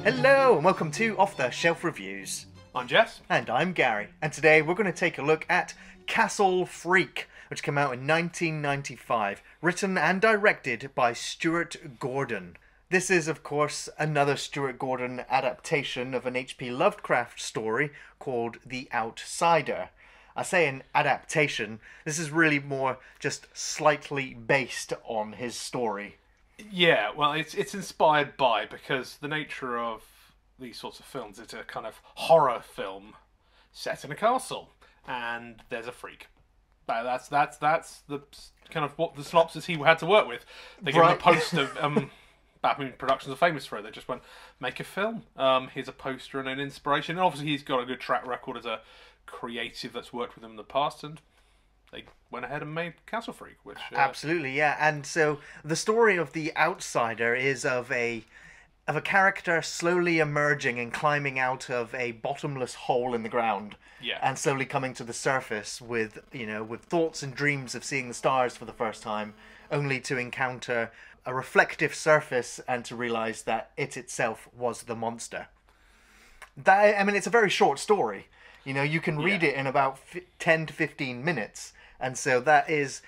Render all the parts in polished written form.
Hello and welcome to Off the Shelf Reviews. I'm Jess. And I'm Gary. And today we're going to take a look at Castle Freak, which came out in 1995, written and directed by Stuart Gordon. This is, of course, another Stuart Gordon adaptation of an H.P. Lovecraft story called The Outsider. I say an adaptation, this is really more just slightly based on his story. Yeah, well, it's inspired by, because the nature of these sorts of films, it's a kind of horror film set in a castle, and there's a freak. That's the kind of what the synopsis he had to work with. They gave him a poster. Batman Productions are famous for it. They just went, make a film. Here's a poster and an inspiration. And obviously he's got a good track record as a creative that's worked with him in the past, and they went ahead and made Castle Freak, which... Absolutely, yeah. And so the story of The Outsider is of a character slowly emerging and climbing out of a bottomless hole in the ground. Yeah. And slowly coming to the surface with thoughts and dreams of seeing the stars for the first time, only to encounter a reflective surface and to realise that it itself was the monster. It's a very short story. You can read it in about 10 to 15 minutes. And so that is,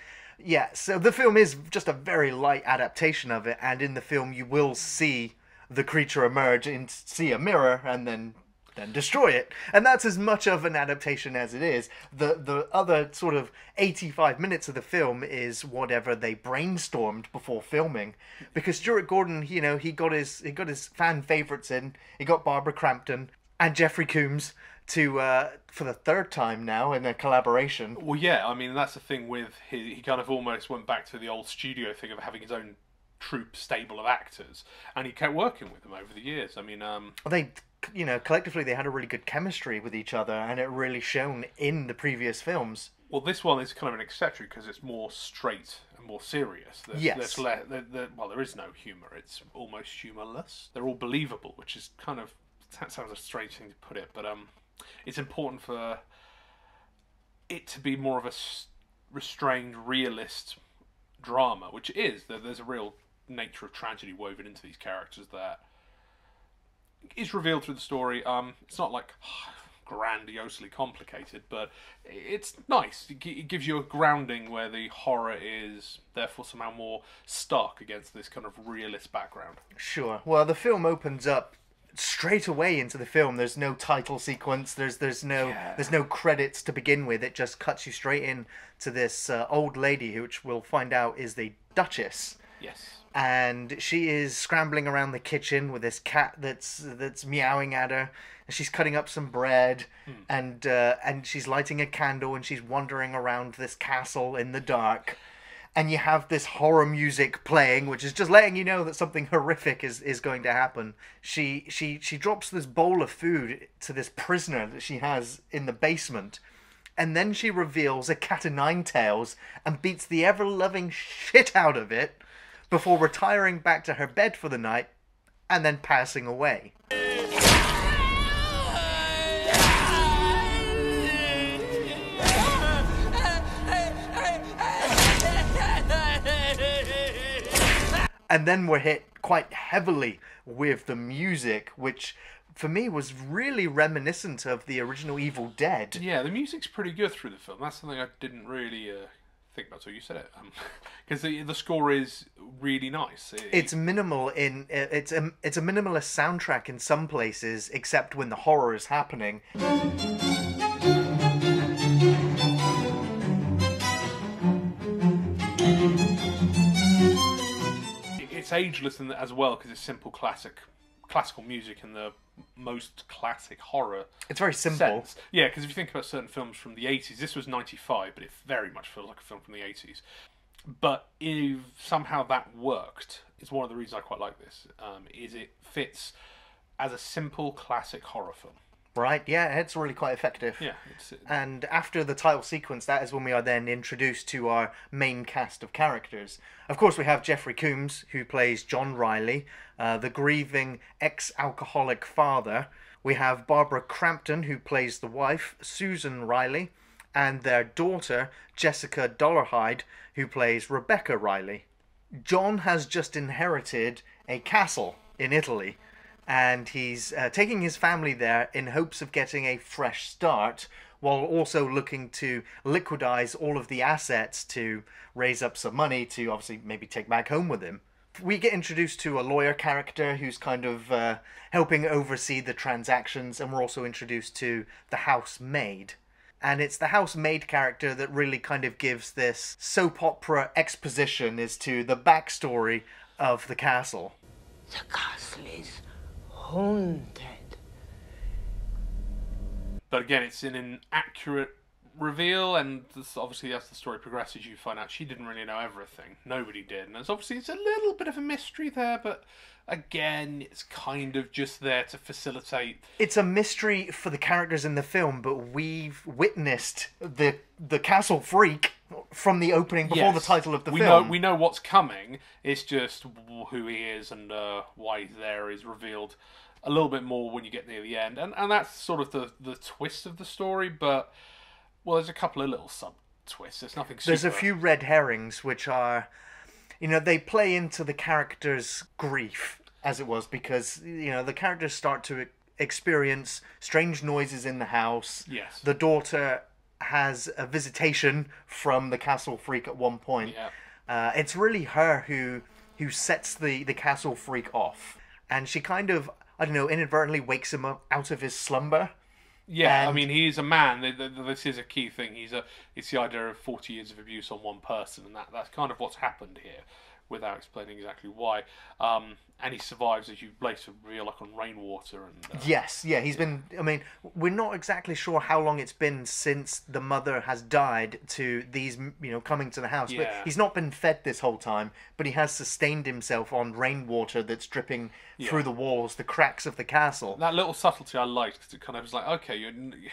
so the film is just a very light adaptation of it. And in the film, you will see the creature emerge and see a mirror and then destroy it. And that's as much of an adaptation as it is. The other sort of 85 minutes of the film is whatever they brainstormed before filming. Because Stuart Gordon, he got his fan favourites in. He got Barbara Crampton and Jeffrey Combs to for the third time now in a collaboration. Well, yeah, I mean, that's the thing with he kind of almost went back to the old studio thing of having his own troupe stable of actors, and he kept working with them over the years. I mean, they, collectively they had a really good chemistry with each other, and it really shone in the previous films. Well, this one is kind of an exception because it's more straight and more serious. Yes. Well, there is no humour. It's almost humourless. They're all believable, which is kind of, that sounds a strange thing to put it, but it's important for it to be more of a restrained, realist drama, which it is. There's a real nature of tragedy woven into these characters that is revealed through the story. It's not like grandiosely complicated, but it's nice. It gives you a grounding where the horror is therefore somehow more stark against this kind of realist background. Sure. Well, the film opens up straight away into the film. There's no title sequence. There's no credits to begin with. It just cuts you straight in to this old lady, which we'll find out is the Duchess. Yes. And she is scrambling around the kitchen with this cat that's meowing at her. And she's cutting up some bread, and she's lighting a candle, and she's wandering around this castle in the dark. And you have this horror music playing, which is just letting you know that something horrific is going to happen. She drops this bowl of food to this prisoner that she has in the basement. And then she reveals a cat o' nine tails and beats the ever-loving shit out of it before retiring back to her bed for the night and then passing away. And then we're hit quite heavily with the music, which for me was really reminiscent of the original Evil Dead. Yeah, the music's pretty good through the film. That's something I didn't really think about until you said it. Because the score is really nice. It's minimal it's a minimalist soundtrack in some places, except when the horror is happening. It's ageless as well because it's simple classical music in the most classic horror. It's very simple. Sense. Yeah, because if you think about certain films from the 80s, this was 95, but it very much feels like a film from the 80s. But if somehow that worked, it's one of the reasons I quite like this, is it fits as a simple classic horror film. Right, yeah, it's really quite effective. Yeah. And after the title sequence, that is when we are then introduced to our main cast of characters. Of course, we have Jeffrey Combs, who plays John Riley, the grieving ex-alcoholic father. We have Barbara Crampton, who plays the wife, Susan Riley, and their daughter, Jessica Dollarhide, who plays Rebecca Riley. John has just inherited a castle in Italy, and he's taking his family there in hopes of getting a fresh start, while also looking to liquidize all of the assets to raise up some money to obviously maybe take back home with him. We get introduced to a lawyer character who's kind of helping oversee the transactions, and we're also introduced to the housemaid. And it's the housemaid character that really kind of gives this soap opera exposition as to the backstory of the castle. The castle is haunted. But again, it's an inaccurate reveal, and obviously as the story progresses, you find out she didn't really know everything. Nobody did, and it's a little bit of a mystery there, but again, it's kind of just there to facilitate. It's a mystery for the characters in the film, but we've witnessed the castle freak from the opening before the title of the film. We know what's coming. It's just who he is and why he's there is revealed a little bit more when you get near the end, and that's sort of the twist of the story. But well, there's a couple of little sub twists. There's nothing super... There's a few red herrings which are, they play into the character's grief, as it was, because the characters start to experience strange noises in the house. Yes. The daughter has a visitation from the castle freak at one point. Yeah. It's really her who sets the castle freak off, and she kind of, I don't know, inadvertently wakes him up out of his slumber. Yeah, and... I mean, he's a man. This is a key thing. It's the idea of 40 years of abuse on one person, and that's kind of what's happened here, without explaining exactly why. And he survives, as you later reveal, like on rainwater. And yes, yeah, he's been... I mean, we're not exactly sure how long it's been since the mother has died to these, coming to the house. Yeah. But he's not been fed this whole time, but he has sustained himself on rainwater that's dripping through the walls, the cracks of the castle. That little subtlety I liked, because it kind of was like, okay,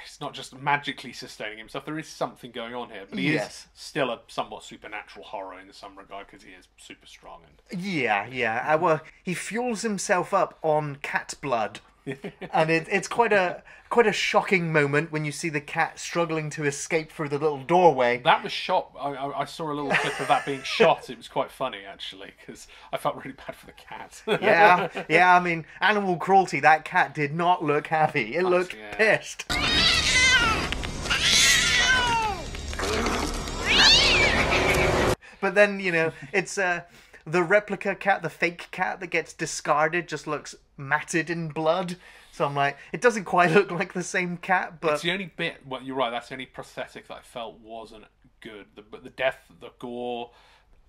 it's not just magically sustaining himself. There is something going on here, but he is still a somewhat supernatural horror in some regard, because he is super strong. And Yeah. Well, he fuels himself up on cat blood, and it's quite a shocking moment when you see the cat struggling to escape through the little doorway. That was shot. I saw a little clip of that being shot. It was quite funny, actually, because I felt really bad for the cat. yeah. I mean, animal cruelty. That cat did not look happy. It looked pissed. But then, it's the replica cat, the fake cat that gets discarded, just looks matted in blood. So I'm like, it doesn't quite look like the same cat, but... It's the only bit... Well, you're right, that's the only prosthetic that I felt wasn't good. But the death, the gore...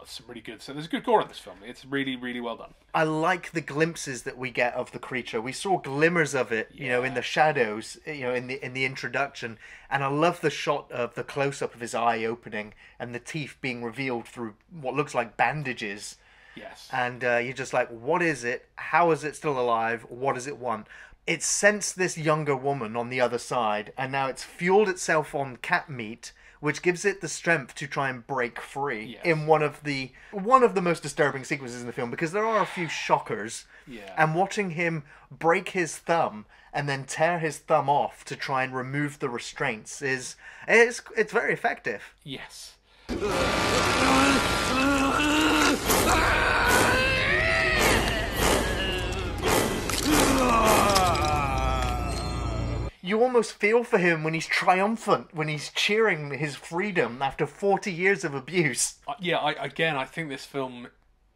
Some really good... So there's good gore in this film. It's really, really well done. I like the glimpses that we get of the creature. We saw glimmers of it, in the shadows, in the introduction. And I love the shot of the close-up of his eye opening and the teeth being revealed through what looks like bandages. Yes. And you're just like, what is it? How is it still alive? What does it want? It sensed this younger woman on the other side, and now it's fueled itself on cat meat, which gives it the strength to try and break free in one of the most disturbing sequences in the film, because there are a few shockers. Yeah. And watching him break his thumb and then tear his thumb off to try and remove the restraints it's very effective. Yes. You almost feel for him when he's triumphant, when he's cheering his freedom after 40 years of abuse. I think this film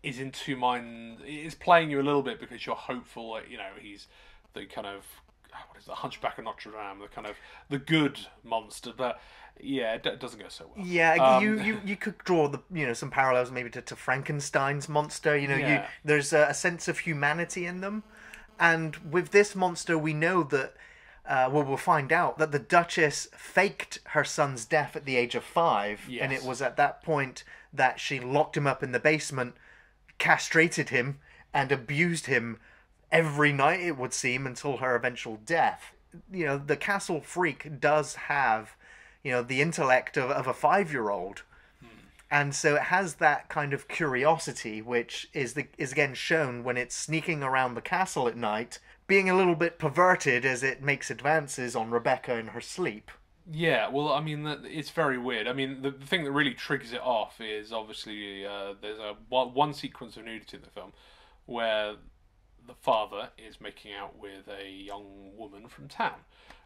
is in two minds. It's playing you a little bit because you're hopeful that, he's the kind of, the Hunchback of Notre Dame, the kind of, the good monster, but it doesn't go so well. Yeah, you could draw some parallels maybe to Frankenstein's monster. There's a sense of humanity in them, and with this monster, we know that. We'll find out that the Duchess faked her son's death at the age of 5, and it was at that point that she locked him up in the basement, castrated him, and abused him every night, it would seem, until her eventual death. The castle freak does have, the intellect of a 5-year-old. And so it has that kind of curiosity, which is again shown when it's sneaking around the castle at night, being a little bit perverted as it makes advances on Rebecca in her sleep. Yeah, well, I mean, it's very weird. I mean, the thing that really triggers it off is obviously there's one sequence of nudity in the film where the father is making out with a young woman from town.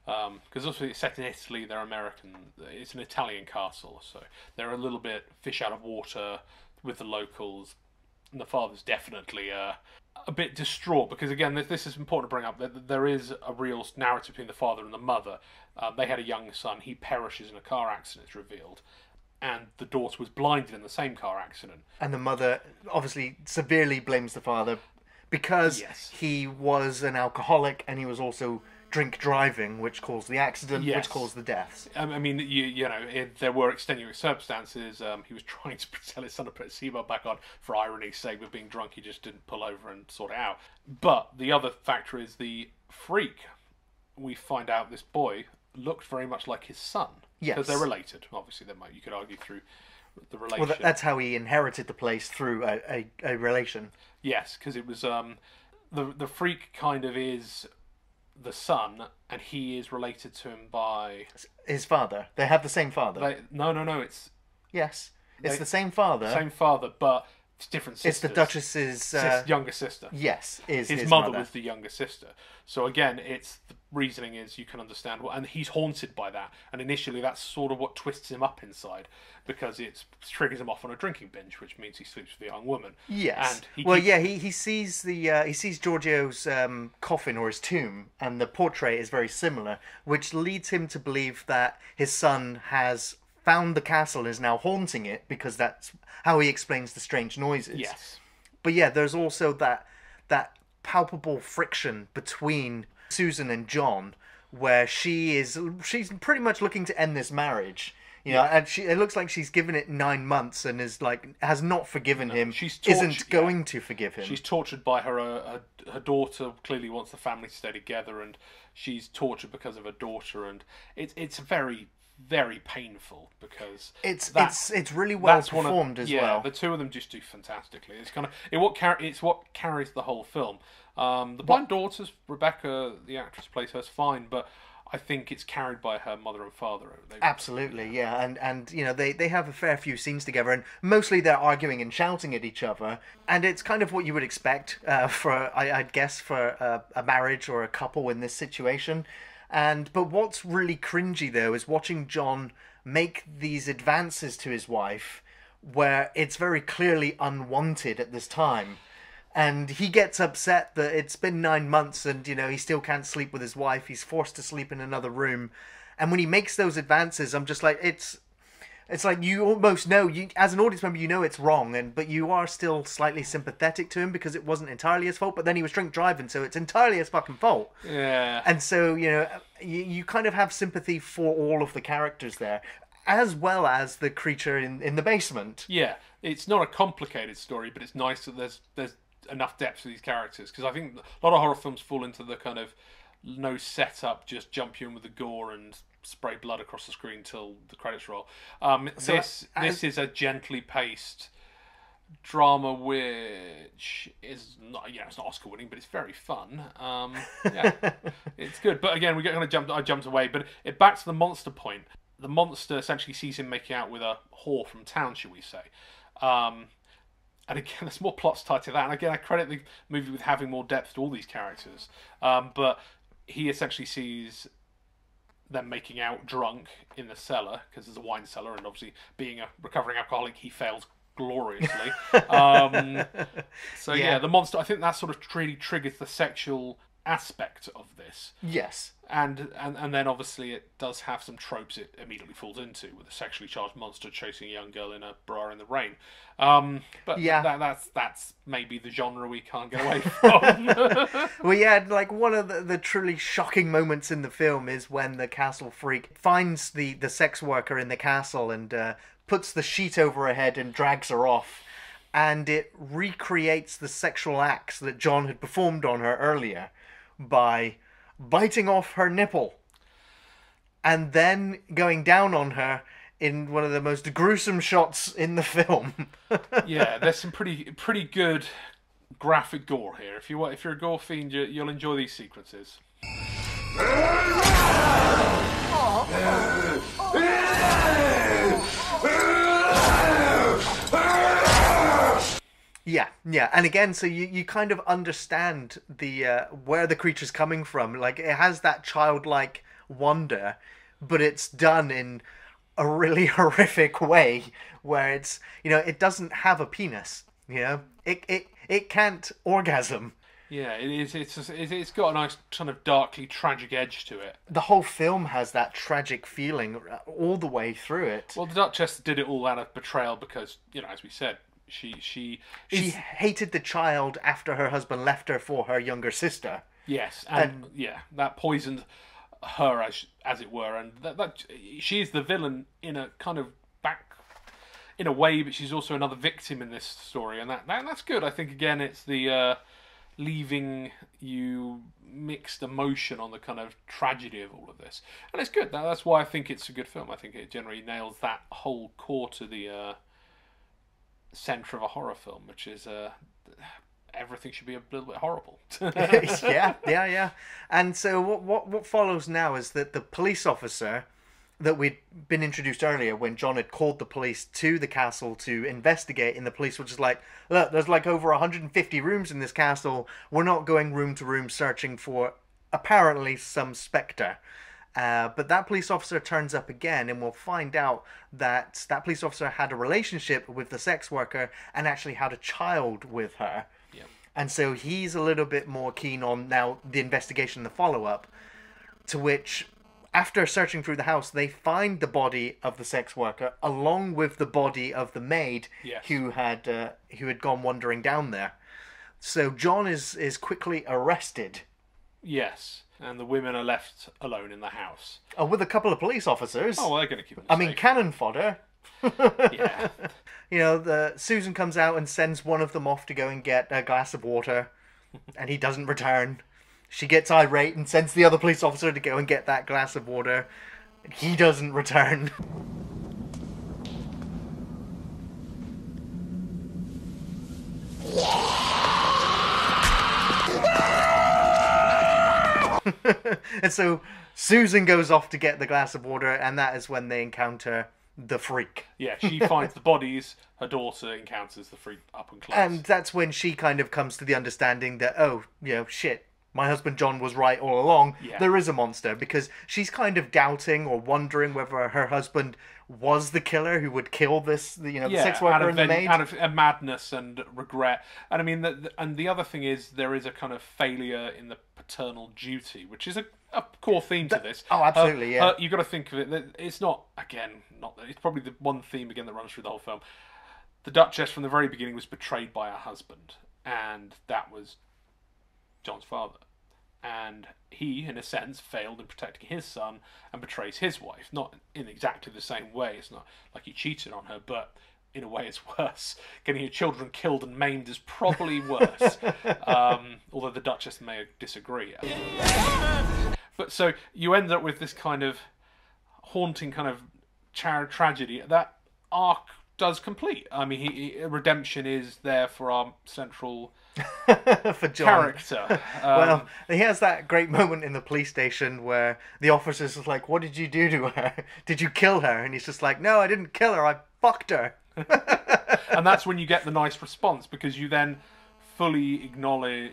Because also it's set in Italy, they're American. It's an Italian castle, so they're a little bit fish out of water with the locals. And the father's definitely a bit distraught because, again, this is important to bring up. That there is a real narrative between the father and the mother. They had a young son. He perishes in a car accident, it's revealed. And the daughter was blinded in the same car accident. And the mother obviously severely blames the father because he was an alcoholic and he was also drink driving, which caused the accident, which caused the deaths. I mean, you know, there were extenuating circumstances. He was trying to tell his son to put his seatbelt back on for irony's sake, but being drunk, he just didn't pull over and sort it out. But the other factor is the freak. We find out this boy looked very much like his son. Yes. Because they're related. Obviously, you could argue through the relation. Well, that's how he inherited the place, through a relation. Yes, because it was the freak kind of is the son, and he is related to him by his father. They have the same father. No. It's the same father. Same father, but it's different sisters. It's the Duchess's younger sister. Yes, is his mother was the younger sister. So again, it's the reasoning is you can understand and he's haunted by that. And initially, that's sort of what twists him up inside because it triggers him off on a drinking binge, which means he sleeps with a young woman. Yes. And he sees he sees Giorgio's coffin or his tomb, and the portrait is very similar, which leads him to believe that his son has found the castle and is now haunting it because that's how he explains the strange noises. Yes. But yeah, there's also that palpable friction between Susan and John, where she's pretty much looking to end this marriage. You know, and it looks like she's given it 9 months and has not forgiven him. Isn't going to forgive him. She's tortured by her daughter. Clearly wants the family to stay together, and she's tortured because of her daughter. And it's very, very painful because it's really well performed as well. Yeah, the two of them just do fantastically. It's what carries the whole film. The blind daughters, Rebecca, the actress plays her, fine, but I think it's carried by her mother and father. Absolutely, yeah, and you know they have a fair few scenes together, and mostly they're arguing and shouting at each other, and it's kind of what you would expect I'd guess for a marriage or a couple in this situation. But what's really cringy though is watching John make these advances to his wife, where it's very clearly unwanted at this time. And he gets upset that it's been 9 months and, you know, he still can't sleep with his wife. He's forced to sleep in another room. And when he makes those advances, I'm just like, it's like you almost know, as an audience member, you know it's wrong, but you are still slightly sympathetic to him because it wasn't entirely his fault, but then he was drink driving, so it's entirely his fucking fault. Yeah. And so, you know, you kind of have sympathy for all of the characters there, as well as the creature in the basement. Yeah. It's not a complicated story, but it's nice that there's enough depth to these characters, because I think a lot of horror films fall into the kind of no setup, just jump you in with the gore and spray blood across the screen till the credits roll. This is a gently paced drama which is not, it's not Oscar winning, but it's very fun. It's good. But again, I jumped away. But back to the monster point. The monster essentially sees him making out with a whore from town, shall we say? And again, there's more plots tied to that. And again, I credit the movie with having more depth to all these characters. But he essentially sees them making out drunk in the cellar, because there's a wine cellar, and obviously being a recovering alcoholic, he fails gloriously. The monster, I think that sort of really triggers the sexual aspect of this. Yes. And then obviously it does have some tropes it immediately falls into, with a sexually charged monster chasing a young girl in a bra in the rain. That's maybe the genre we can't get away from. Well, yeah, like one of the truly shocking moments in the film is when the castle freak finds the sex worker in the castle and puts the sheet over her head and drags her off. And it recreates the sexual acts that John had performed on her earlier by biting off her nipple and then going down on her in one of the most gruesome shots in the film. Yeah, there's some pretty good graphic gore here. If you're a gore fiend, you'll enjoy these sequences. Yeah, and again, so you kind of understand the where the creature's coming from. Like it has that childlike wonder, but it's done in a really horrific way where it's, it doesn't have a penis. It can't orgasm. Yeah, it is. It's got a nice kind of darkly tragic edge to it. The whole film has that tragic feeling all the way through it. Well, the Duchess did it all out of betrayal because, as we said, she hated the child after her husband left her for her younger sister. Yes, and that poisoned her as it were, and that she is the villain in a kind of in a way, but she's also another victim in this story, and that's good. I think again, it's the leaving you mixed emotion on the kind of tragedy of all of this, and it's good. That's why I think it's a good film. I think it generally nails that whole core to the centre of a horror film, which is everything should be a little bit horrible. yeah. And so what follows now is that the police officer that we'd been introduced earlier when John had called the police to the castle to investigate, and the police were just like, look, there's like over 150 rooms in this castle. We're not going room to room searching for apparently some spectre. But that police officer turns up again, and we'll find out that that police officer had a relationship with the sex worker and actually had a child with her. Yeah. And so he's a little bit more keen on now the investigation, the follow-up, to which, after searching through the house, they find the body of the sex worker along with the body of the maid. Yes. who had gone wandering down there. So John is quickly arrested. Yes, and the women are left alone in the house. With a couple of police officers. Oh, well, they're going to keep them I safe. mean, cannon fodder. Yeah. Susan comes out and sends one of them off to go and get a glass of water, and he doesn't return. She gets irate and sends the other police officer to go and get that glass of water. He doesn't return. And so Susan goes off to get the glass of water, and that is when they encounter the freak. Yeah, she finds the bodies, her daughter encounters the freak up and close. And that's when she kind of comes to the understanding that, shit, my husband John was right all along. Yeah. There is a monster, because she's kind of doubting or wondering whether her husband was the killer who would kill this, the sex worker and the maid. Out of madness and regret. And I mean, and the other thing is, there is a kind of failure in the paternal duty, which is a core theme to this. Oh, absolutely, yeah. You've got to think of it. It's not it's probably the one theme again that runs through the whole film. The Duchess from the very beginning was betrayed by her husband, and that was John's father. And he, in a sense, failed in protecting his son and betrays his wife. Not in exactly the same way. It's not like he cheated on her, but in a way it's worse. Getting your children killed and maimed is probably worse. Although the Duchess may disagree. But so you end up with this kind of haunting kind of tragedy. That arc does complete. I mean, redemption is there for our central for John. Character. Well, he has that great moment in the police station where the officer's just like, what did you do to her? Did you kill her? And he's just like, no, I didn't kill her, I fucked her. And that's when you get the nice response, because you then fully acknowledge,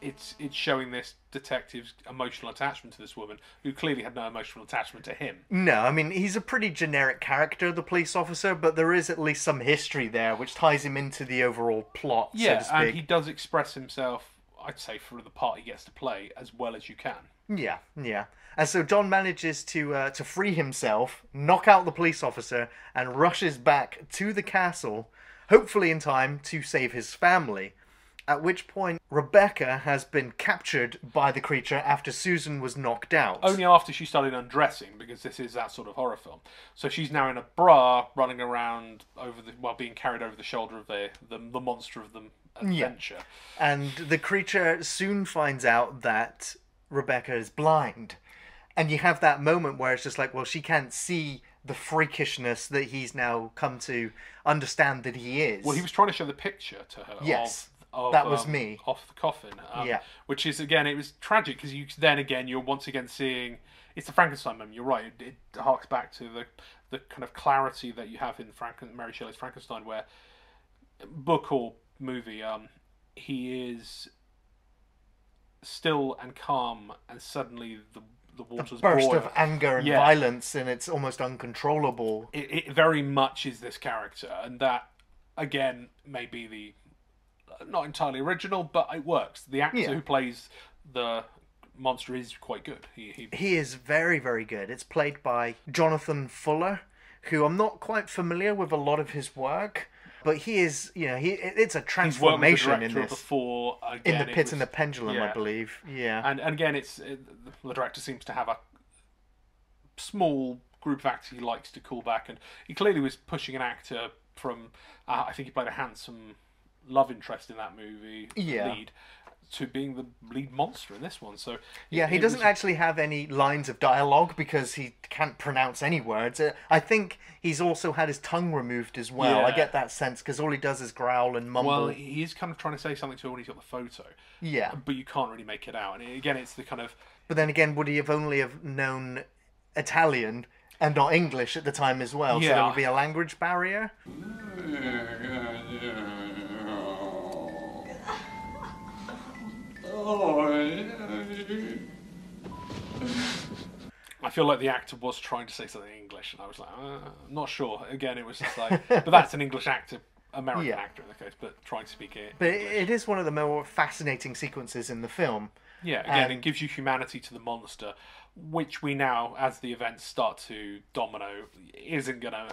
it's showing this detective's emotional attachment to this woman, who clearly had no emotional attachment to him. No, I mean, he's a pretty generic character, the police officer, but there is at least some history there which ties him into the overall plot, so to speak. And he does express himself, I'd say, for the part he gets to play, as well as you can. Yeah. And so John manages to free himself, knock out the police officer, and rushes back to the castle, hopefully in time to save his family. At which point, Rebecca has been captured by the creature after Susan was knocked out. Only after she started undressing, because this is that sort of horror film. So she's now in a bra, running around being carried over the shoulder of the monster of the adventure. Yeah. And the creature soon finds out that Rebecca is blind. And you have that moment where it's just like, well, she can't see the freakishness that he's now come to understand that he is. Well, he was trying to show the picture to her. Yes. That was me. Off the coffin. Yeah. Which is, again, it was tragic, because you're once again seeing... It's the Frankenstein moment, you're right. It harks back to the kind of clarity that you have in Mary Shelley's Frankenstein, where book or movie, he is still and calm, and suddenly the waters Burst boil. of anger and violence, and it's almost uncontrollable. It very much is this character, and that again may be the not entirely original, but it works. The actor who plays the monster is quite good. He is very, very good. It's played by Jonathan Fuller, who I'm not quite familiar with a lot of his work, but he is, it's a transformation in this. Before, again, in The Pit and the Pendulum, yeah. I believe. Yeah. And again, the director seems to have a small group of actors he likes to call back, and he clearly was pushing an actor from, I think he played a handsome love interest in that movie, lead, to being the lead monster in this one. So he doesn't actually have any lines of dialogue because he can't pronounce any words. I think he's also had his tongue removed as well. Yeah. I get that sense because all he does is growl and mumble. Well, he's kind of trying to say something to her when he's got the photo. Yeah. But you can't really make it out. And again, it's the kind of... But then again, would he have only have known Italian and not English at the time as well? Yeah. So there would be a language barrier? I feel like the actor was trying to say something in English, and I was like, I'm not sure. Again, it was just like, but that's an English actor, American actor in the case, but trying to speak it. But it is one of the more fascinating sequences in the film. Yeah, again, it gives you humanity to the monster, which we now, as the events start to domino, isn't gonna,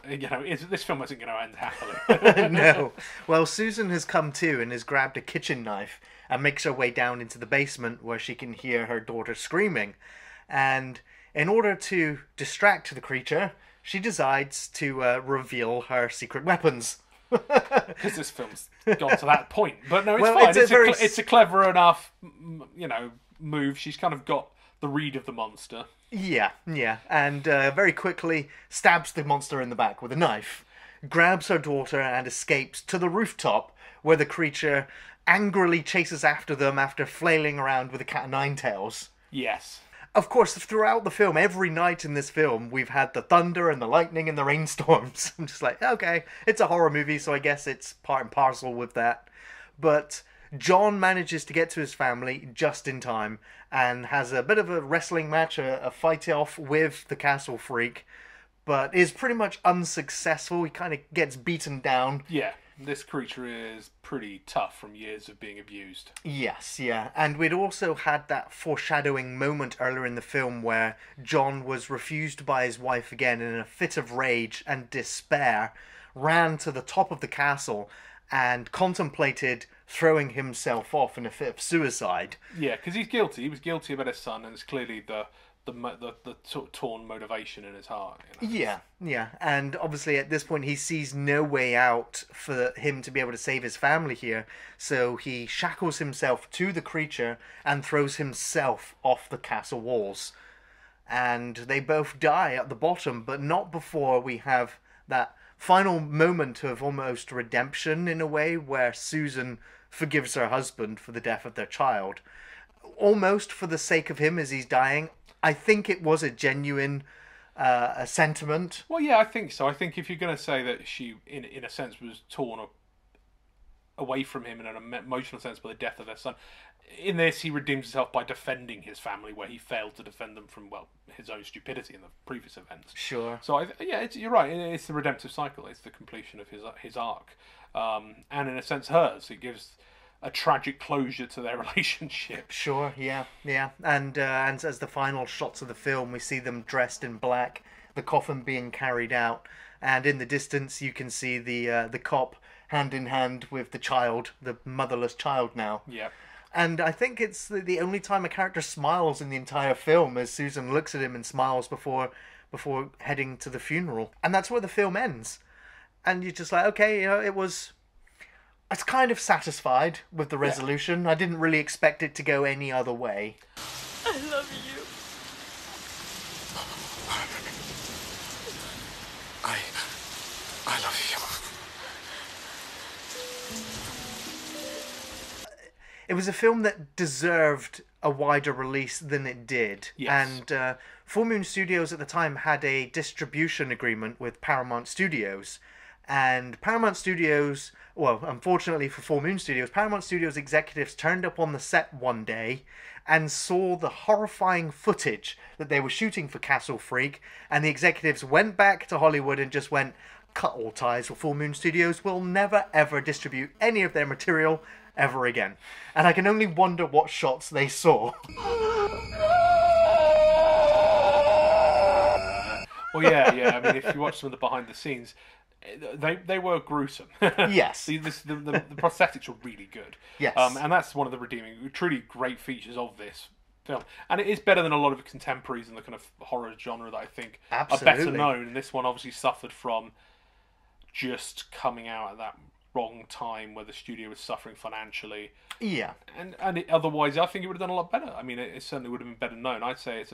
this film isn't gonna end happily. No. Well, Susan has come to and has grabbed a kitchen knife and makes her way down into the basement where she can hear her daughter screaming. And in order to distract the creature, she decides to reveal her secret weapons. Because this film's gone to that point. But no, it's Well, fine. it's a clever enough, move. She's kind of got the read of the monster. Yeah. And very quickly stabs the monster in the back with a knife, grabs her daughter and escapes to the rooftop where the creature angrily chases after them after flailing around with a cat o' nine tails. Yes. Of course, throughout the film, every night in this film, we've had the thunder and the lightning and the rainstorms. I'm just like, okay, it's a horror movie, so I guess it's part and parcel with that. But John manages to get to his family just in time and has a bit of a wrestling match, a fight-off with the castle freak, but is pretty much unsuccessful. He kind of gets beaten down. Yeah. This creature is pretty tough from years of being abused. Yes, yeah. And we'd also had that foreshadowing moment earlier in the film where John was refused by his wife again and in a fit of rage and despair ran to the top of the castle and contemplated throwing himself off in a fit of suicide. Yeah, because he's guilty. He was guilty about his son, and it's clearly the sort of torn motivation in his heart. Yeah. And obviously at this point he sees no way out for him to be able to save his family here. So he shackles himself to the creature and throws himself off the castle walls. And they both die at the bottom, but not before we have that final moment of almost redemption in a way where Susan forgives her husband for the death of their child. Almost for the sake of him as he's dying. I think it was a genuine a sentiment. Well, yeah, I think so. I think if you're going to say that she, in a sense, was torn away from him in an emotional sense by the death of her son, in this he redeems himself by defending his family where he failed to defend them from, his own stupidity in the previous events. Sure. So, you're right. It's the redemptive cycle. It's the completion of his arc. And in a sense, hers. It gives a tragic closure to their relationship. Sure, yeah. And as the final shots of the film, we see them dressed in black, the coffin being carried out, and in the distance you can see the cop hand in hand with the child, the motherless child now. Yeah. And I think it's the only time a character smiles in the entire film, as Susan looks at him and smiles before heading to the funeral. And that's where the film ends. And you're just like, okay, I was kind of satisfied with the resolution. I didn't really expect it to go any other way. I love you. I love you. It was a film that deserved a wider release than it did. Yes. And Full Moon Studios at the time had a distribution agreement with Paramount Studios. And Paramount Studios, well, unfortunately for Full Moon Studios, Paramount Studios executives turned up on the set one day and saw the horrifying footage that they were shooting for Castle Freak, and the executives went back to Hollywood and just went, cut all ties with Full Moon Studios, we'll never ever distribute any of their material ever again. And I can only wonder what shots they saw. Well, yeah. I mean, if you watch some of the behind the scenes, they were gruesome. Yes. the prosthetics were really good. Yes. And that's one of the redeeming, truly great features of this film. And it is better than a lot of contemporaries in the kind of horror genre that I think are better known. And this one obviously suffered from just coming out at that wrong time where the studio was suffering financially. Yeah. And otherwise, I think it would have done a lot better. I mean, it certainly would have been better known. I'd say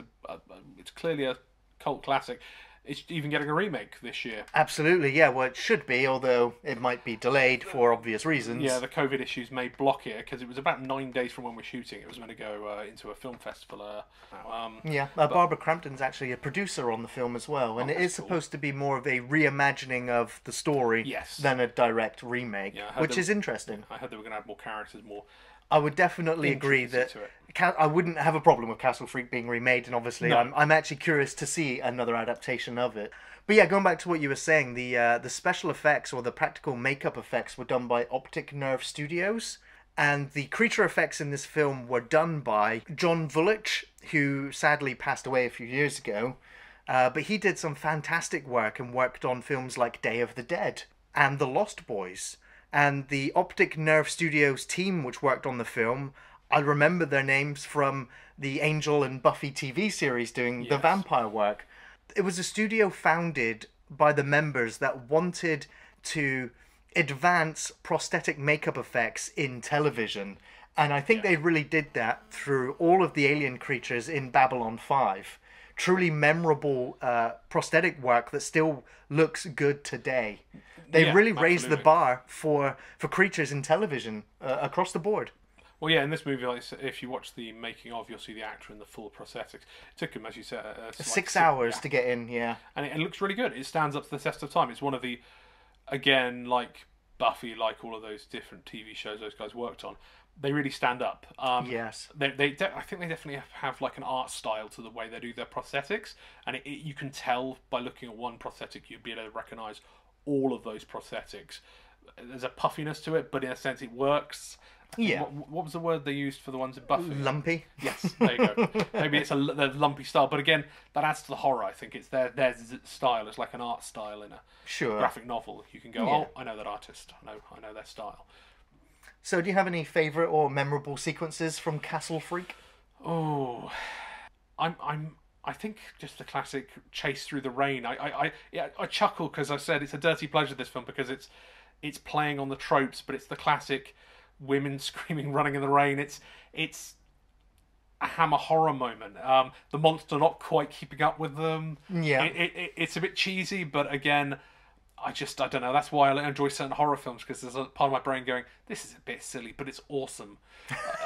it's clearly a cult classic. It's even getting a remake this year. Absolutely, yeah. Well, it should be, although it might be delayed for obvious reasons. Yeah, the COVID issues may block it, because it was about 9 days from when we're shooting. It was meant to go into a film festival. Barbara Crampton's actually a producer on the film as well, and it is supposed to be more of a reimagining of the story than a direct remake, which is interesting. I heard they were going to add more characters, more. I would definitely agree that I wouldn't have a problem with Castle Freak being remade, and obviously I'm actually curious to see another adaptation of it. But yeah, going back to what you were saying, the special effects or the practical makeup effects were done by Optic Nerve Studios, and the creature effects in this film were done by John Vulich, who sadly passed away a few years ago. But he did some fantastic work and worked on films like Day of the Dead and The Lost Boys. And the Optic Nerve Studios team which worked on the film, I remember their names from the Angel and Buffy TV series doing the vampire work. It was a studio founded by the members that wanted to advance prosthetic makeup effects in television. And I think they really did that through all of the alien creatures in Babylon 5. Truly memorable prosthetic work that still looks good today. They really raised the bar for creatures in television across the board. Well, yeah, in this movie, like, if you watch the making of, you'll see the actor in the full prosthetics. It took him, as you said, 6 hours to get in, And it looks really good. It stands up to the test of time. It's one of the, again, like Buffy, like all of those different TV shows those guys worked on, they really stand up. Yes. I think they definitely have like an art style to the way they do their prosthetics. And you can tell by looking at one prosthetic, you'd be able to recognise all of those prosthetics. There's a puffiness to it, but in a sense it works. Yeah. What was the word they used for the ones in Buffy? Lumpy. Yes, there you go. Maybe it's the lumpy style, but again, that adds to the horror. I think it's their style. It's like an art style in a graphic novel. You can go, oh, I know that artist. I know their style. So, do you have any favourite or memorable sequences from Castle Freak? Oh, I think just the classic chase through the rain. I chuckle because I said it's a dirty pleasure, this film, because it's playing on the tropes, but it's the classic women screaming, running in the rain. It's a Hammer horror moment. The monster not quite keeping up with them. Yeah, it's a bit cheesy, but again, I don't know. That's why I enjoy certain horror films, because there's a part of my brain going, this is a bit silly, but it's awesome.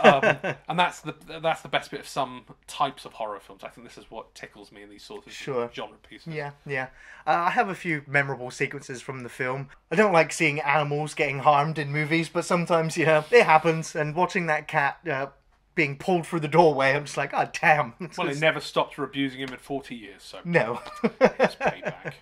And that's the best bit of some types of horror films. I think this is what tickles me in these sorts of genre pieces. Yeah. I have a few memorable sequences from the film. I don't like seeing animals getting harmed in movies, but sometimes, it happens. And watching that cat being pulled through the doorway, I'm just like, oh, damn. Well, they never stopped abusing him in 40 years, so... No. It's payback.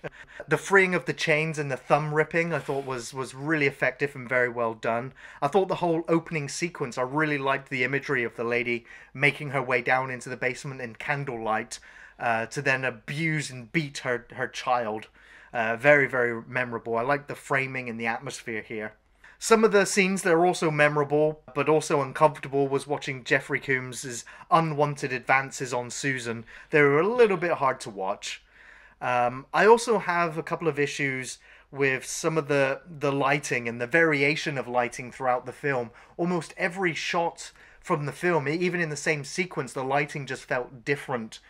The freeing of the chains and the thumb ripping, I thought was really effective and very well done. I thought the whole opening sequence, I really liked the imagery of the lady making her way down into the basement in candlelight to then abuse and beat her child. Very, very memorable. I like the framing and the atmosphere here. Some of the scenes that are also memorable, but also uncomfortable, was watching Jeffrey Combs' unwanted advances on Susan. They were a little bit hard to watch. I also have a couple of issues with some of the lighting and the variation of lighting throughout the film. Almost every shot from the film, even in the same sequence, the lighting just felt different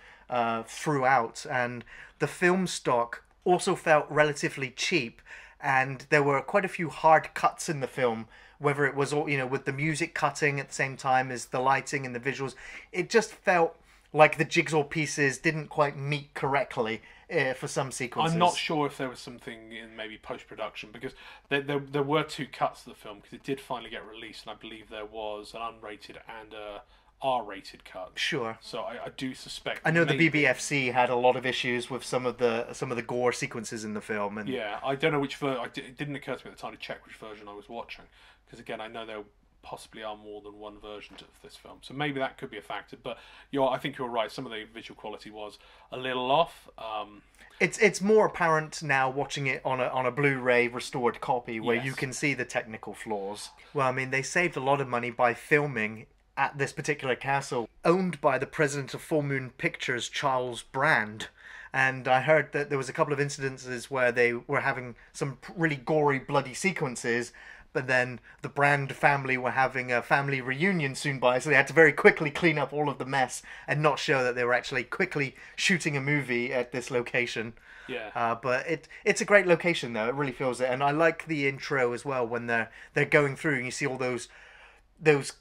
throughout. And the film stock also felt relatively cheap. And there were quite a few hard cuts in the film, whether it was all, with the music cutting at the same time as the lighting and the visuals. It just felt like the jigsaw pieces didn't quite meet correctly, for some sequences. I'm not sure if there was something in maybe post-production, because there were two cuts of the film, because it did finally get released, and I believe there was an unrated and a R-rated cut. Sure. So I do suspect. I know maybe, the BBFC had a lot of issues with some of the gore sequences in the film, and yeah, I don't know which version. It didn't occur to me at the time to check which version I was watching, because again, I know there possibly are more than one version of this film, so maybe that could be a factor. But I think you're right. Some of the visual quality was a little off. It's more apparent now watching it on a Blu-ray restored copy, where Yes. you can see the technical flaws. Well, I mean, they saved a lot of money by filming at this particular castle, owned by the president of Full Moon Pictures, Charles Brand. And I heard that there was a couple of incidences where they were having some really gory, bloody sequences, but then the Brand family were having a family reunion soon by, so they had to very quickly clean up all of the mess and not show that they were actually quickly shooting a movie at this location. Yeah. But it's a great location, though. It really feels it. And I like the intro as well, when they're going through and you see all those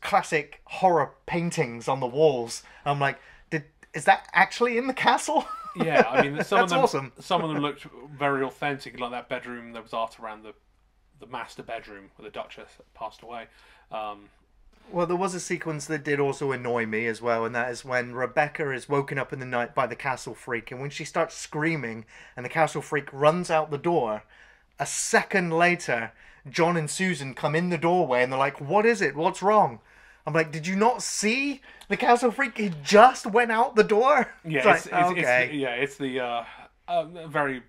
classic horror paintings on the walls. I'm like, is that actually in the castle? Yeah, I mean, some of them, awesome. Some of them looked very authentic, like that bedroom. There was art around the master bedroom where the Duchess passed away. Well, there was a sequence that did also annoy me as well, and that is when Rebecca is woken up in the night by the castle freak, and when she starts screaming and the castle freak runs out the door, a second later, John and Susan come in the doorway and they're like, "What is it? What's wrong?" I'm like, "Did you not see the castle freak? He just went out the door." Yeah, It's it's the very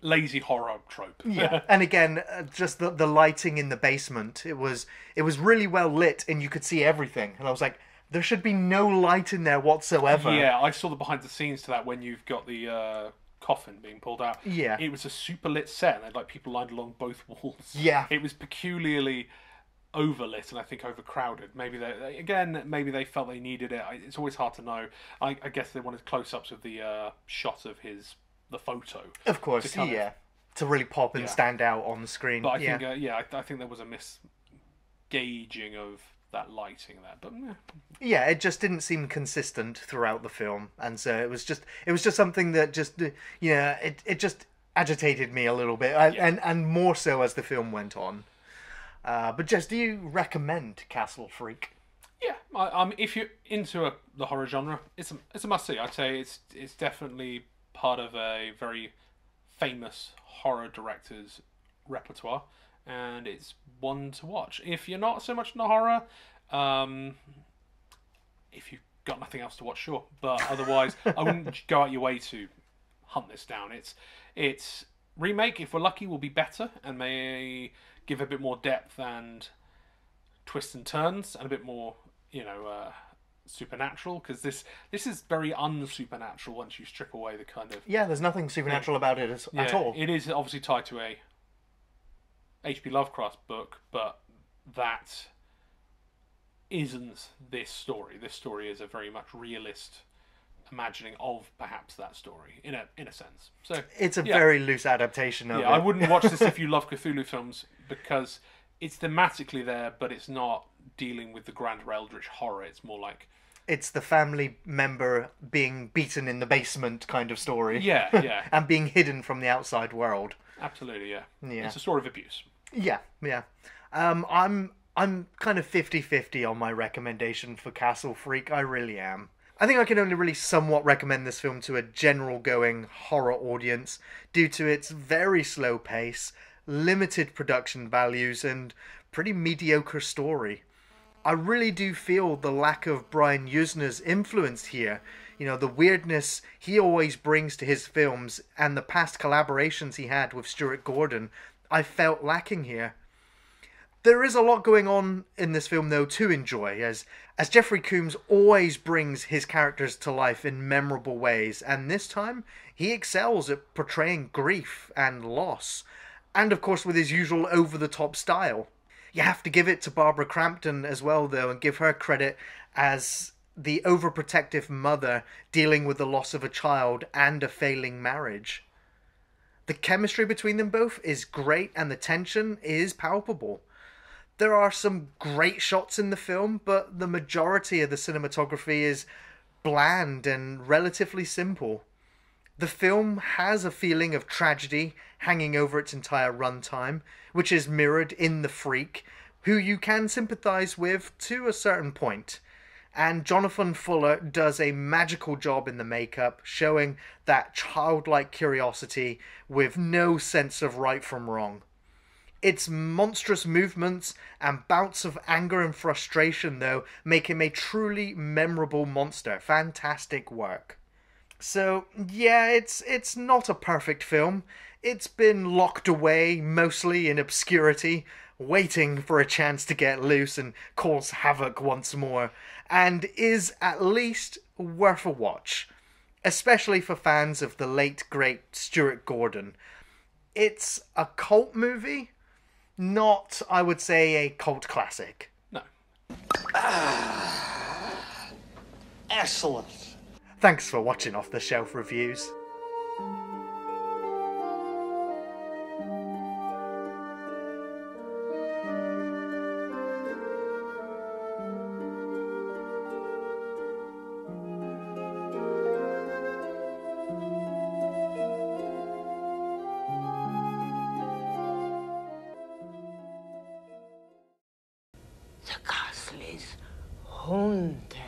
lazy horror trope. Yeah, and again, just the lighting in the basement. It was really well lit, and you could see everything. And I was like, there should be no light in there whatsoever. Yeah, I saw the behind the scenes to that when you've got the coffin being pulled out. Yeah. It was a super lit set, and they had like people lined along both walls. Yeah. It was peculiarly overlit and I think overcrowded. Maybe they felt they needed it. It's always hard to know. I guess they wanted close-ups of the shot of the photo. Of course, to really pop and stand out on the screen. But I think, I think there was a misgauging of that lighting there. But yeah, it just didn't seem consistent throughout the film, and so it was just something that just it just agitated me a little bit, and more so as the film went on. But Jess, do you recommend Castle Freak? Yeah, if you're into the horror genre, it's a must see. I'd say it's definitely part of a very famous horror director's repertoire, and it's one to watch. If you're not so much into horror, if you've got nothing else to watch, sure. But otherwise, I wouldn't go out your way to hunt this down. It's remake, if we're lucky, will be better and may give a bit more depth and twists and turns and a bit more, supernatural, because this is very unsupernatural once you strip away the kind of... Yeah, there's nothing supernatural about it at all. It is obviously tied to a H.P. Lovecraft book, but that isn't this story. This story is a very much realist imagining of perhaps that story in a sense. So it's a very loose adaptation of it. I wouldn't watch this if you love Cthulhu films, because it's thematically there, but it's not dealing with the grander eldritch horror. It's more like... It's the family member being beaten in the basement kind of story. Yeah. And being hidden from the outside world. Absolutely, yeah. Yeah. It's a story of abuse. Yeah. I'm kind of 50-50 on my recommendation for Castle Freak. I really am. I think I can only really somewhat recommend this film to a general going horror audience due to its very slow pace, limited production values, and pretty mediocre story. I really do feel the lack of Brian Yuzna's influence here. The weirdness he always brings to his films and the past collaborations he had with Stuart Gordon, I felt lacking here. There is a lot going on in this film, though, to enjoy, as Jeffrey Combs always brings his characters to life in memorable ways, and this time he excels at portraying grief and loss, and of course with his usual over-the-top style. You have to give it to Barbara Crampton as well, though, and give her credit as the overprotective mother dealing with the loss of a child and a failing marriage. The chemistry between them both is great, and the tension is palpable. There are some great shots in the film, but the majority of the cinematography is bland and relatively simple. The film has a feeling of tragedy hanging over its entire runtime, which is mirrored in the Freak, who you can sympathise with to a certain point. And Jonathan Fuller does a magical job in the makeup, showing that childlike curiosity with no sense of right from wrong. Its monstrous movements and bouts of anger and frustration, though, make him a truly memorable monster. Fantastic work. So, yeah, it's not a perfect film. It's been locked away, mostly in obscurity, waiting for a chance to get loose and cause havoc once more, and is at least worth a watch, especially for fans of the late, great Stuart Gordon. It's a cult movie, not, I would say, a cult classic. No. Excellent. Thanks for watching Off the Shelf Reviews. The castle is haunted.